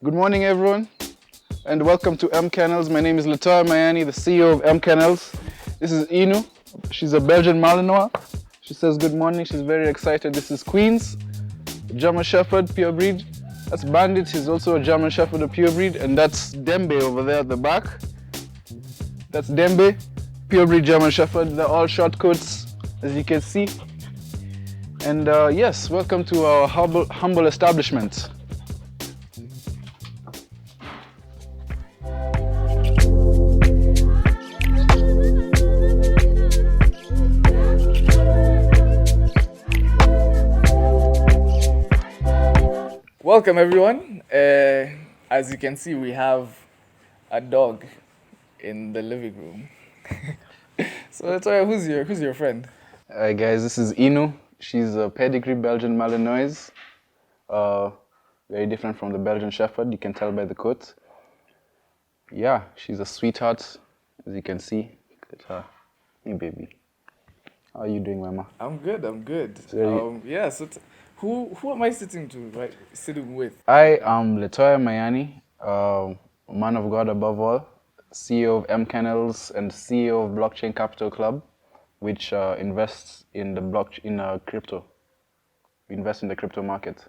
Good morning, everyone, and welcome to MKennels. My name is Letoya Mayiani, the CEO of MKennels. This is Inu. She's a Belgian Malinois. She says good morning. She's very excited. This is Queens, German Shepherd, pure breed. That's Bandit. He's also a German Shepherd, a pure breed. And that's Dembe over there at the back. That's Dembe, pure breed German Shepherd. They're all short coats, as you can see. And yes, welcome to our humble establishment. Welcome everyone. As you can see, we have a dog in the living room. So Letoya, who's your friend? Hi guys, this is Inu. She's a pedigree Belgian Malinois. Very different from the Belgian Shepherd, you can tell by the coat. Yeah, she's a sweetheart, as you can see. Look at her. Hey baby. How are you doing, Wema? I'm good. Yeah. So who am I sitting with? I am Letoya Mayiani, a man of God above all, CEO of MKennels and CEO of Blockchain Capital Club, which invests in the crypto. We invest in the crypto market.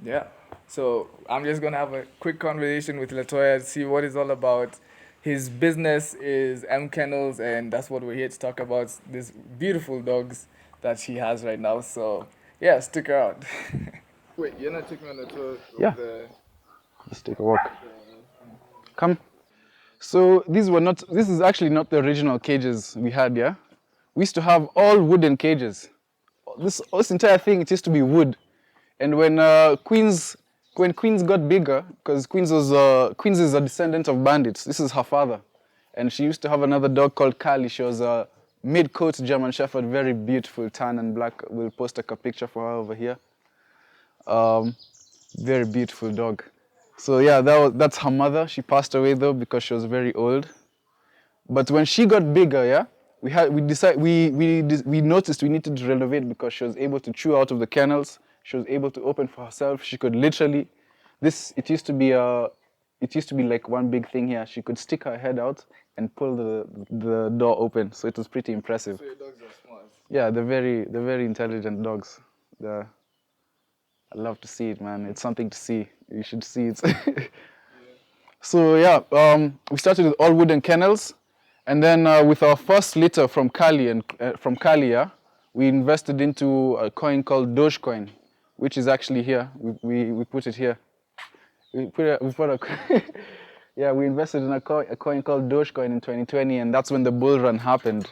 Yeah. So I'm just gonna have a quick conversation with Letoya to see what it's all about. His business is MKennels, and that's what we're here to talk about. These beautiful dogs that he has right now. So yeah, stick around. Wait, you're not taking me on the tour? Yeah. Let's take a walk. Come. So this is actually not the original cages we had, yeah? We used to have all wooden cages. This entire thing, it used to be wood. And when Queens got bigger, because Queens is a descendant of bandits. This is her father. And she used to have another dog called Kali. She was a mid-coat German Shepherd, very beautiful, tan and black. We'll post a picture for her over here. Very beautiful dog. So yeah, that's her mother. She passed away though because she was very old. But when she got bigger, yeah, we noticed we needed to renovate because she was able to chew out of the kennels. She was able to open for herself. She could literally, it used to be like one big thing here. She could stick her head out and pull the door open. So it was pretty impressive. So your dogs are smart. Yeah, they're very intelligent dogs. I love to see it, man. It's something to see. You should see it. Yeah. So yeah, we started with all wooden kennels, and then with our first litter from Kali yeah, we invested into a coin called Dogecoin, which is actually here. We put it here. Yeah, we invested in a coin called Dogecoin in 2020, and that's when the bull run happened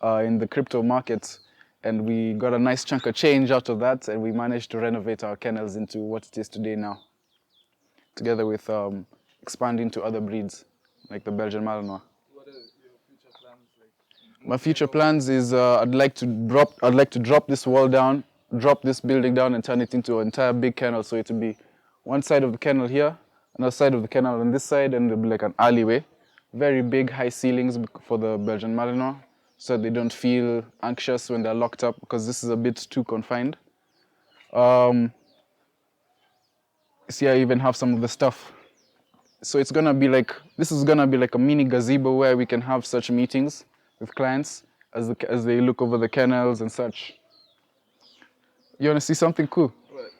in the crypto markets. And we got a nice chunk of change out of that, and we managed to renovate our kennels into what it is today now, together with expanding to other breeds, like the Belgian Malinois. What are your future plans like? My future plans is I'd like to drop this wall down, drop this building down, and turn it into an entire big kennel. So it will be one side of the kennel here, another side of the kennel on this side, and there'll be like an alleyway. Very big, high ceilings for the Belgian Malinois, so they don't feel anxious when they're locked up, because this is a bit too confined. So yeah, I even have some of the stuff. So this is gonna be like a mini gazebo where we can have such meetings with clients as they look over the kennels and such. You wanna see something cool? What?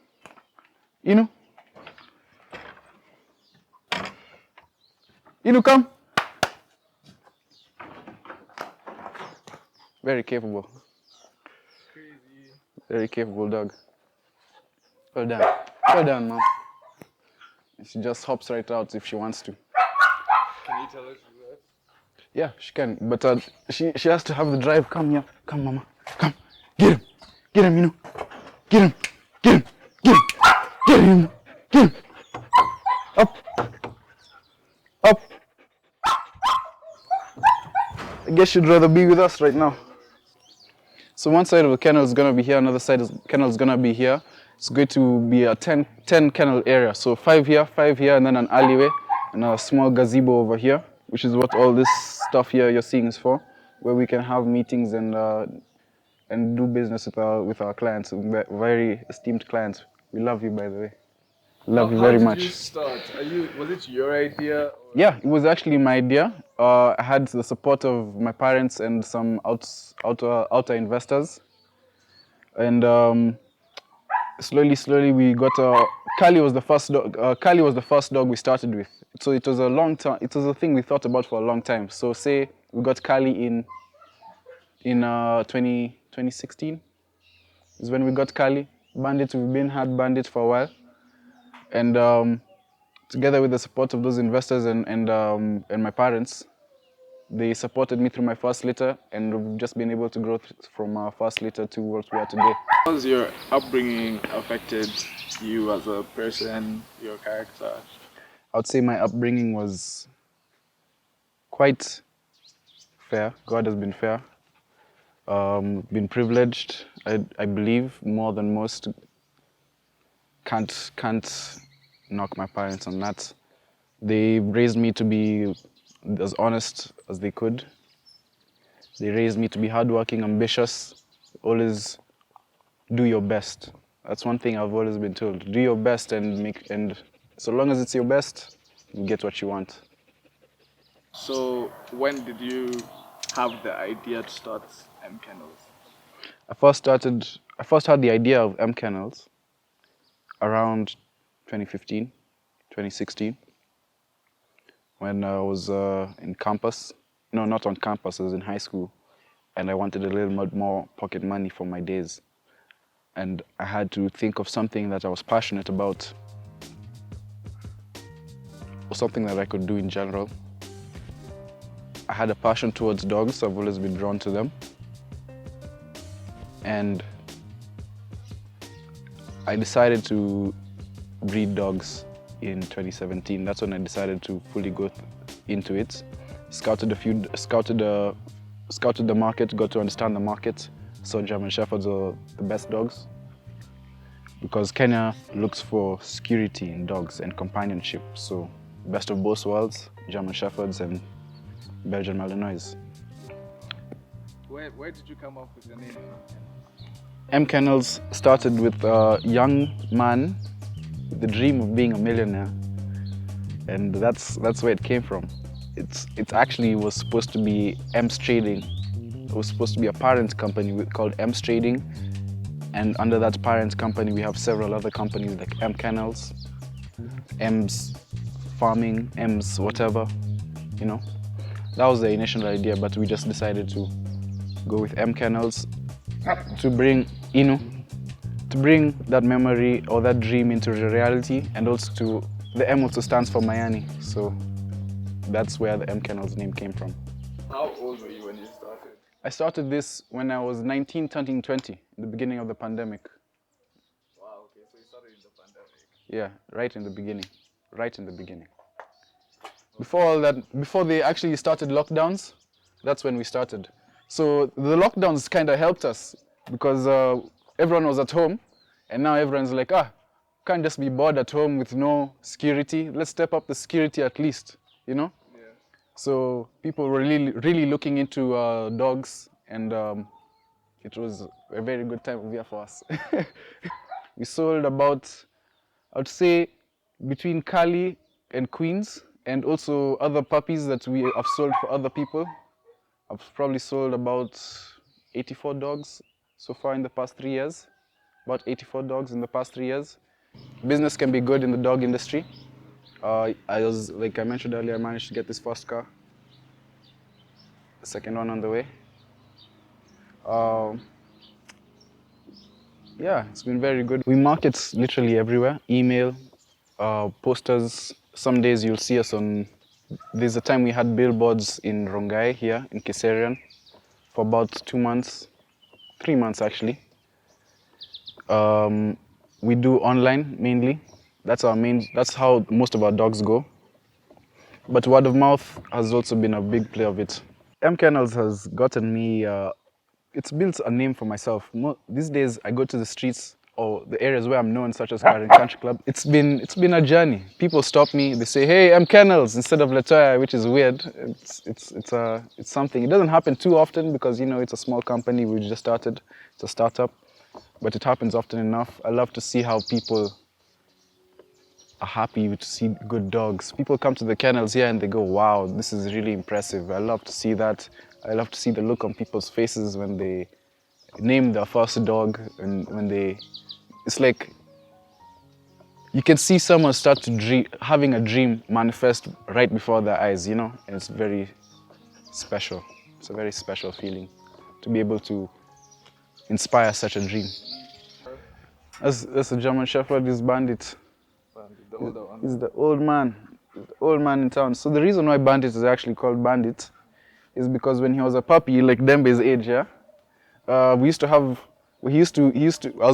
Inu, come. Very capable. Crazy. Very capable dog. Go down, mom. She just hops right out if she wants to. Can you tell us that? Yeah, she can, but she has to have the drive. Come here, come, mama, come. Get him, Inu. Get him. Up. I guess she'd rather be with us right now. So one side of the kennel is gonna be here, another side of the kennel is gonna be here. It's going to be a 10 kennel area. So 5 here, and then an alleyway, and a small gazebo over here, which is what all this stuff here you're seeing is for, where we can have meetings and do business with our clients, very esteemed clients. We love you, by the way. Love you How very did much. you start? Was it your idea? Or? Yeah, it was actually my idea. I had the support of my parents and some outer investors. And slowly we got Kali was the first dog. Kali was the first dog we started with. So it was a long time. It was a thing we thought about for a long time. So say we got Kali in 2016 is when we got Kali. Bandit, had Bandit for a while, and together with the support of those investors and my parents, they supported me through my first litter, and we've just been able to grow from our first litter to what we are today. How has your upbringing affected you as a person, your character? I would say my upbringing was quite fair. God has been fair. Been privileged. I believe more than most. Can't knock my parents on that. They raised me to be as honest as they could. They raised me to be hardworking, ambitious, always do your best. That's one thing I've always been told. Do your best and so long as it's your best, you get what you want. So when did you have the idea to start MKennels? I first had the idea of MKennels around 2015, 2016, when I was in campus. No, not on campus, I was in high school, and I wanted a little bit more pocket money for my days. And I had to think of something that I was passionate about, or something that I could do in general. I had a passion towards dogs, I've always been drawn to them. And I decided to breed dogs in 2017. That's when I decided to fully go into it. Scouted the market, got to understand the market. So German Shepherds are the best dogs because Kenya looks for security in dogs and companionship. So best of both worlds, German Shepherds and Belgian Malinois. Where did you come up with the name? MKennels started with a young man with the dream of being a millionaire, and that's where it came from. It actually was supposed to be M's Trading. It was supposed to be a parent company called M's Trading, and under that parent company we have several other companies like MKennels, M's Farming, M's whatever, you know. That was the initial idea, but we just decided to go with MKennels to bring to bring that memory or that dream into reality, and also the M also stands for Miami, so that's where the MKennels name came from. How old were you when you started? I started this when I was 19, turning 20, in the beginning of the pandemic. Wow, okay, so you started in the pandemic. Yeah, right in the beginning. Before all that, before they actually started lockdowns, that's when we started. So the lockdowns kind of helped us because everyone was at home, and now everyone's like, can't just be bored at home with no security. Let's step up the security at least, you know? Yeah. So people were really looking into dogs, and it was a very good time of year for us. We sold about, I'd say, between Kali and Queens, and also other puppies that we have sold for other people. I've probably sold about 84 dogs so far in the past 3 years. About 84 dogs in the past 3 years. Business can be good in the dog industry. Like I mentioned earlier, I managed to get this first car. The second one on the way. Yeah, it's been very good. We market literally everywhere. Email, posters. Some days you'll see us on... There's a time we had billboards in Rongai here, in Kiserian, for about 2 months, 3 months actually. We do online mainly. That's how most of our dogs go. But word of mouth has also been a big play of it. MKennels has gotten me, it's built a name for myself. These days I go to the streets or the areas where I'm known, such as Karen Country Club. It's been a journey. People stop me, they say, "Hey, MKennels," instead of Letoya, which is weird. It's something. It doesn't happen too often because, you know, it's a small company, we just started. It's a startup, but it happens often enough. I love to see how people are happy to see good dogs. People come to the kennels here and they go, wow, this is really impressive. I love to see that. I love to see the look on people's faces when they name their first dog, and when they, it's like you can see someone start to dream, having a dream manifest right before their eyes, and it's very special. It's a very special feeling to be able to inspire such a dream. That's a German Shepherd, this Bandit. The older one. He's the old man. He's the old man in town. So the reason why Bandit is actually called Bandit is because when he was a puppy, like Dembe's age, yeah, I was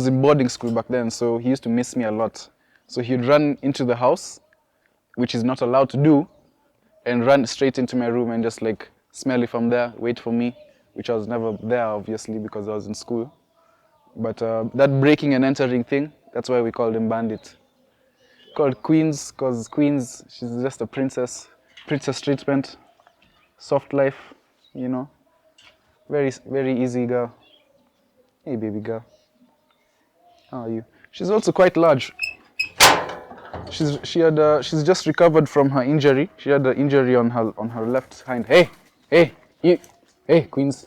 in boarding school back then, so he used to miss me a lot. So he'd run into the house, which is not allowed to do, and run straight into my room and just like smell it from there, wait for me, which I was never there, obviously, because I was in school. But that breaking and entering thing, that's why we called him Bandit. Called Queens, because Queens, she's just a princess. Princess treatment, soft life, Very, very easy girl. Hey, baby girl. How are you? She's also quite large. She's just recovered from her injury. She had an injury on her left hind. Hey, Queens,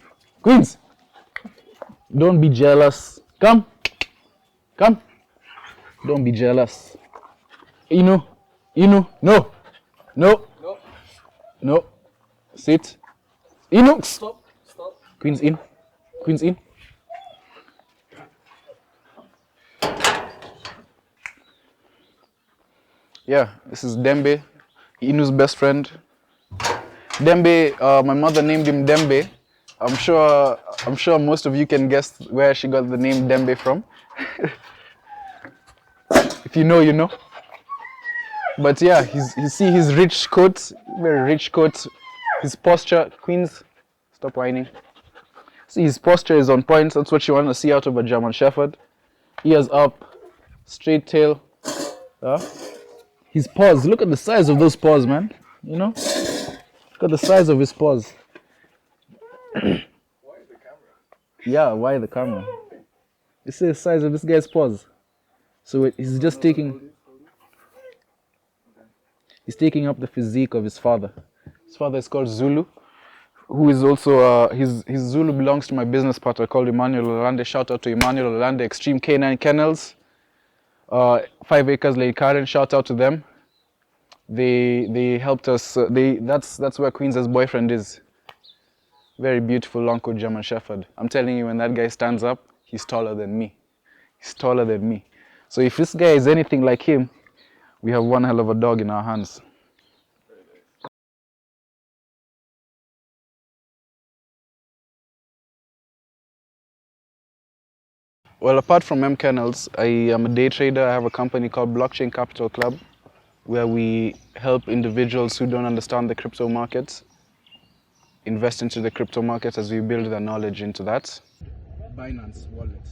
don't be jealous. Come. Don't be jealous. Inu, no. Sit. Inu. Stop. Queens in. Yeah, this is Dembe, Inu's best friend. Dembe, my mother named him Dembe. I'm sure most of you can guess where she got the name Dembe from. If you know, you know. But yeah, his rich coat, very rich coat. His posture, Queens, stop whining. See, his posture is on point. That's what you want to see out of a German Shepherd. Ears up, straight tail. His paws, look at the size of those paws, man. Look at the size of his paws. Why the camera? Yeah, why the camera? You see the size of this guy's paws. So he's just taking up the physique of his father. His father is called Zulu, who is also, his Zulu belongs to my business partner called Emmanuel Olande. Shout out to Emmanuel Olande, Extreme Canine Kennels. 5 Acres Lake Karen, shout out to them. They helped us. That's where Queens' boyfriend is. Very beautiful long coat German Shepherd. I'm telling you, when that guy stands up, he's taller than me. So if this guy is anything like him, we have one hell of a dog in our hands. Well, apart from MKennels, I am a day trader. I have a company called Blockchain Capital Club, where we help individuals who don't understand the crypto markets invest into the crypto market as we build their knowledge into that. Binance wallet,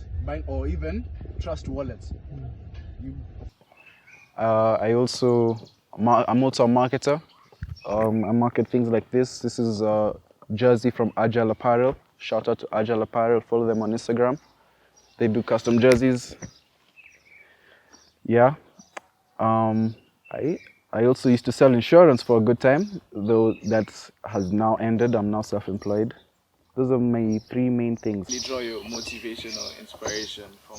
or even Trust Wallet. I'm also a marketer. I market things like this. This is a jersey from Agile Apparel. Shout out to Agile Apparel. Follow them on Instagram. They do custom jerseys. Yeah. I also used to sell insurance for a good time, though that has now ended. I'm now self-employed. Those are my 3 main things. You draw your motivation or inspiration from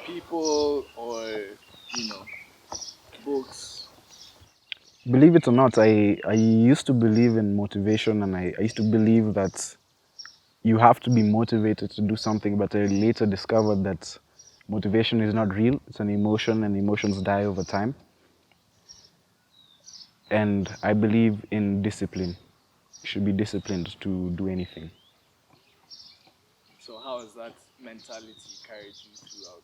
people or books? Believe it or not, I used to believe in motivation, and I used to believe that you have to be motivated to do something, but I later discovered that motivation is not real. It's an emotion, and emotions die over time. And I believe in discipline. You should be disciplined to do anything. So how has that mentality carried you throughout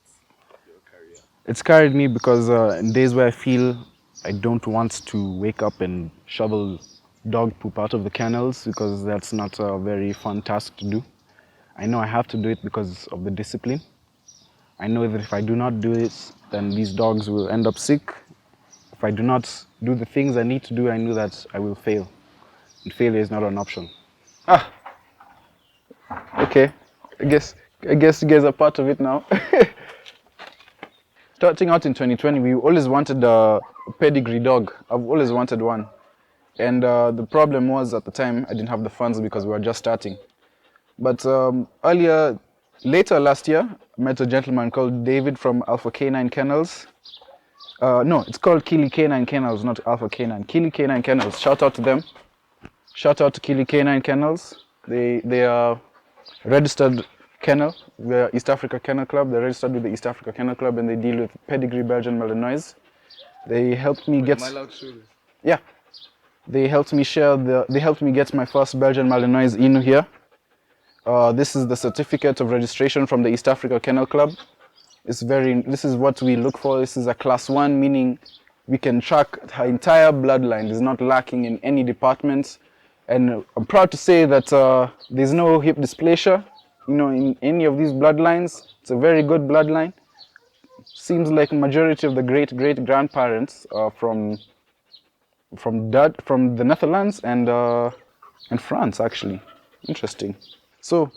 your career? It's carried me because in days where I feel I don't want to wake up and shovel dog poop out of the kennels, because that's not a very fun task to do. I know I have to do it because of the discipline. I know that if I do not do it, then these dogs will end up sick. If I do not do the things I need to do, I know that I will fail. And failure is not an option. Okay. I guess you guys are part of it now. starting out in 2020, we always wanted a pedigree dog. I've always wanted one. And the problem was at the time, I didn't have the funds because we were just starting. But later last year, I met a gentleman called David from Alpha Canine Kennels. No, it's called Kili Canine Kennels, not Alpha Canine. Kili Canine Kennels. Shout out to them. Shout out to Kili Canine Kennels. They are registered kennel. We're East Africa Kennel Club. They're registered with the East Africa Kennel Club, and they deal with pedigree Belgian Malinois. They helped me get. Am I allowed to show this? Yeah. They helped me get my first Belgian Malinois Inu here. This is the certificate of registration from the East Africa Kennel Club. This is what we look for. This is a class 1, meaning we can track her entire bloodline. It's not lacking in any departments. And I'm proud to say that there's no hip dysplasia, in any of these bloodlines. It's a very good bloodline. Seems like a majority of the great-great-grandparents are from the Netherlands and France, actually. Interesting. So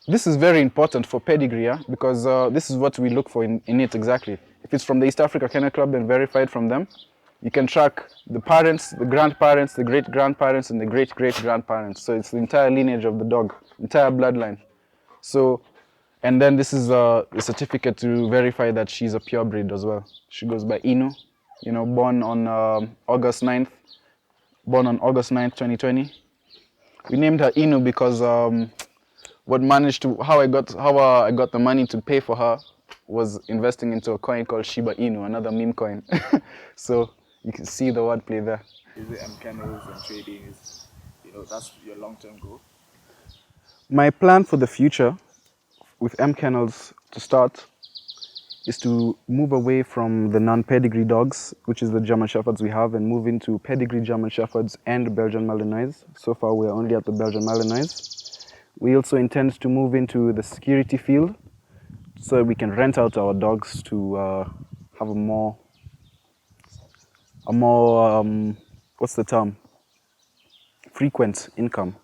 this is very important for pedigree, because this is what we look for in it exactly. If it's from the East Africa Kennel Club and verified from them, you can track the parents, the grandparents, the great-grandparents, and the great-great-grandparents. So it's the entire lineage of the dog, entire bloodline. So, and then this is a certificate to verify that she's a purebred as well. She goes by Inu, born on August 9th, 2020. We named her Inu because how I got the money to pay for her was investing into a coin called Shiba Inu, another meme coin. So you can see the wordplay there. Is it MKennels and trading? That's your long-term goal? My plan for the future with MKennels to start is to move away from the non-pedigree dogs, which is the German Shepherds we have, and move into pedigree German Shepherds and Belgian Malinois. So far, we're only at the Belgian Malinois. We also intend to move into the security field, so we can rent out our dogs to have a more what's the term? Frequent income,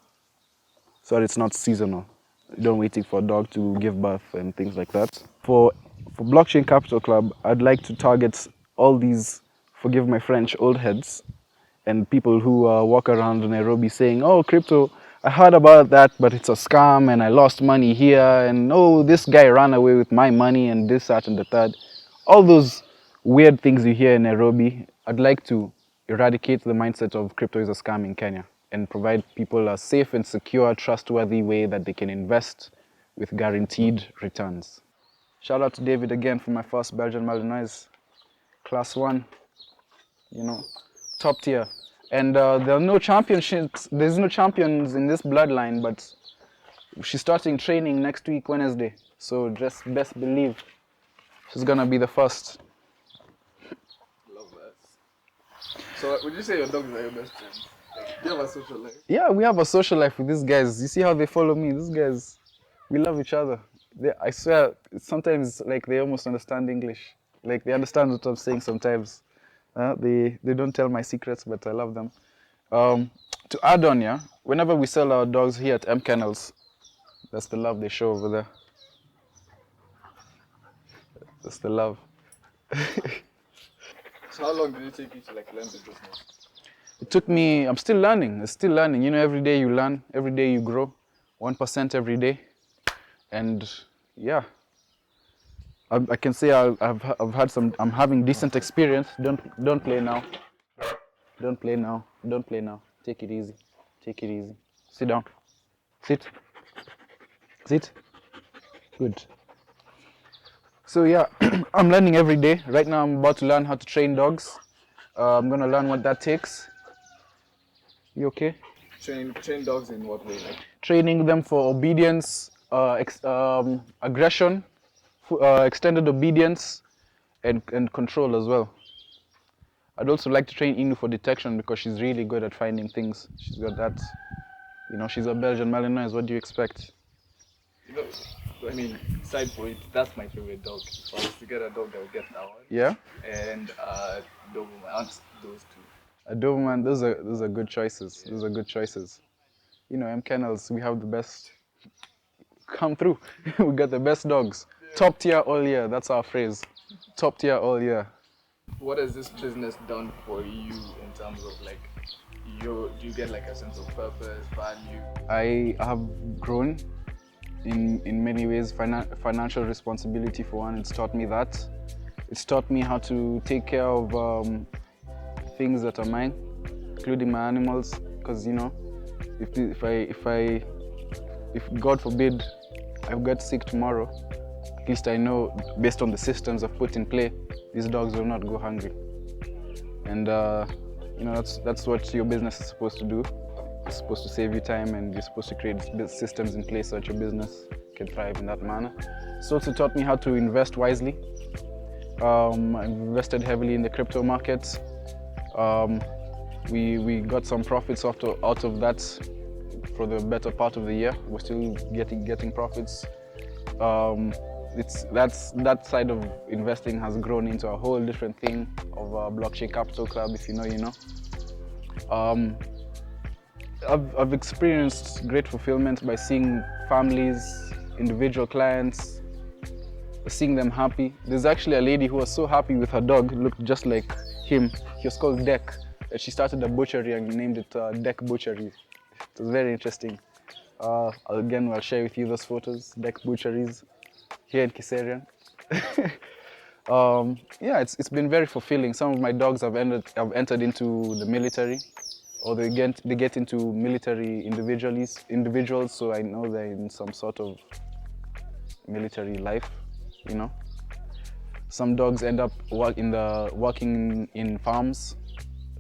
so that it's not seasonal. You don't waiting for a dog to give birth and things like that. For Blockchain Capital Club, I'd like to target all these, forgive my French, old heads and people who walk around Nairobi saying, "Oh, crypto, I heard about that, but it's a scam and I lost money here, and oh, this guy ran away with my money and this, that, and the third." All those weird things you hear in Nairobi, I'd like to eradicate the mindset of crypto is a scam in Kenya and provide people a safe and secure, trustworthy way that they can invest with guaranteed returns. Shout out to David again for my first Belgian Malinois, class 1, top tier. And there are no championships, there's no champions in this bloodline, but she's starting training next week, Wednesday. So just best believe she's gonna be the first. Love that. So would you say your dogs are your best friends? Do you have a social life? Yeah, we have a social life with these guys. You see how they follow me? These guys, we love each other. I swear, sometimes like they almost understand English. Like they understand what I'm saying sometimes. They don't tell my secrets, but I love them. To add on, whenever we sell our dogs here at MKennels, that's the love they show over there. That's the love. So how long did it take you to learn the business? It took me, I'm still learning. Still learning. Every day you learn, every day you grow, 1% every day. And yeah, I can say I've had some. I'm having decent experience. Don't play now. Don't play now. Don't play now. Take it easy. Take it easy. Sit down. Sit. Sit. Good. So yeah, I'm learning every day. Right now I'm about to learn how to train dogs. I'm gonna learn what that takes. You okay? Train dogs in what way? Training them for obedience, aggression, extended obedience, and control as well. I'd also like to train Inu for detection because she's really good at finding things. She's got that, she's a Belgian Malinois. What do you expect? Side point, that's my favorite dog. If I was to get a dog, I would get that one. Yeah? And Doberman, those two. A Doberman, those are good choices. Those are good choices. MKennels, we have the best. Come through. We got the best dogs. Top tier all year, that's our phrase. top tier all year. What has this business done for you in terms of like, do you get like a sense of purpose, value? I have grown in many ways. Financial responsibility for one, it's taught me that. It's taught me how to take care of things that are mine, including my animals. Because you know, if God forbid I get sick tomorrow, at least I know based on the systems I've put in play, these dogs will not go hungry. And you know, that's what your business is supposed to do. It's supposed to save you time, and you're supposed to create systems in place so that your business can thrive in that manner. It's also taught me how to invest wisely. I've invested heavily in the crypto markets. We got some profits out of that for the better part of the year. We're still getting profits. That side of investing has grown into a whole different thing of Blockchain Capital Club. If you know, you know. I've experienced great fulfillment by seeing families, individual clients, seeing them happy. There's actually a lady who was so happy with her dog, looked just like him. He was called Deck. She started a butchery and named it Deck Butchery. It was very interesting. Again, I'll share with you those photos, Deck Butcheries, here in Kiserian. Yeah, it's been very fulfilling. Some of my dogs have entered into the military, or they get into military individuals, so I know they're in some sort of military life, you know. Some dogs end up working in farms.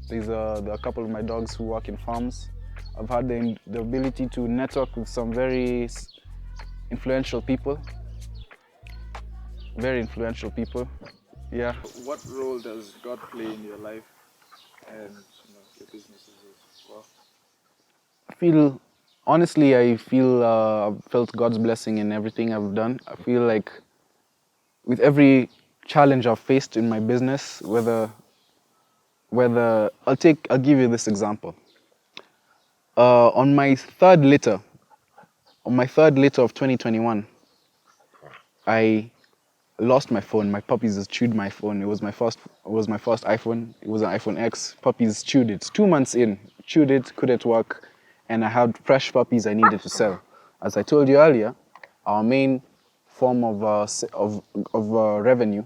There are a couple of my dogs who work in farms. I've had the ability to network with some very influential people. Very influential people, yeah. What role does God play in your life and your businesses as well? I've felt God's blessing in everything I've done. I feel like with every challenge I've faced in my business, whether I'll give you this example. On my third litter of 2021, I lost my phone. My puppies just chewed my phone. It was my first iPhone. It was an iPhone X. Puppies chewed it. 2 months in, chewed it, couldn't work, and I had fresh puppies I needed to sell. As I told you earlier, our main form of revenue,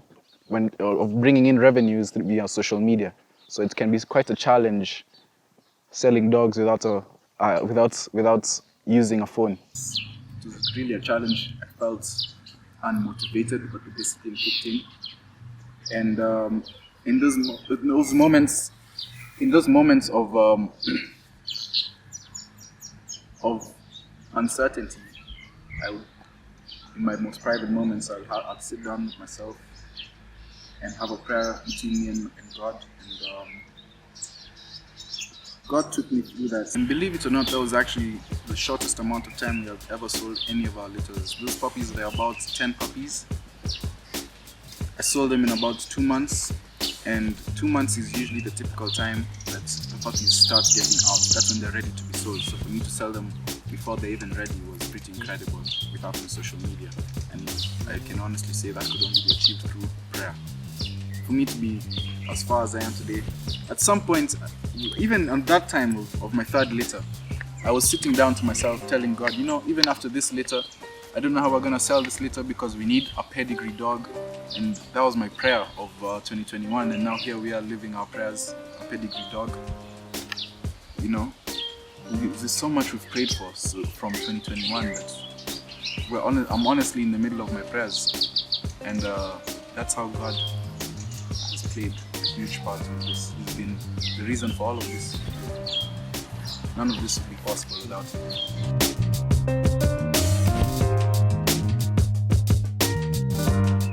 of bringing in revenue, is via social media. So it can be quite a challenge selling dogs without using a phone. It was really a challenge. I felt unmotivated, but the discipline kicked in. And in those moments of uncertainty, in my most private moments, I'd sit down with myself and have a prayer between me and God. And God took me through that. And believe it or not, that was actually the shortest amount of time we have ever sold any of our litters. Those puppies, they're about 10 puppies. I sold them in about 2 months, and 2 months is usually the typical time that the puppies start getting out. That's when they're ready to be sold. So for me to sell them before they're even ready was pretty incredible without the social media. And I can honestly say that could only be achieved through prayer. For me to be as far as I am today, at some point, even on that time of my third litter, I was sitting down to myself telling God, even after this litter, I don't know how we're going to sell this litter because we need a pedigree dog. And that was my prayer of 2021, and now here we are living our prayers, a pedigree dog. There's so much we've prayed for from 2021 that I'm honestly in the middle of my prayers, and that's how God has played a huge part of this. He's been the reason for all of this. None of this would be possible without him.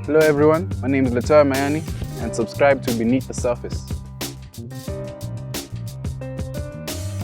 Hello everyone, my name is Letoya Mayiani, and subscribe to Beneath the Surface.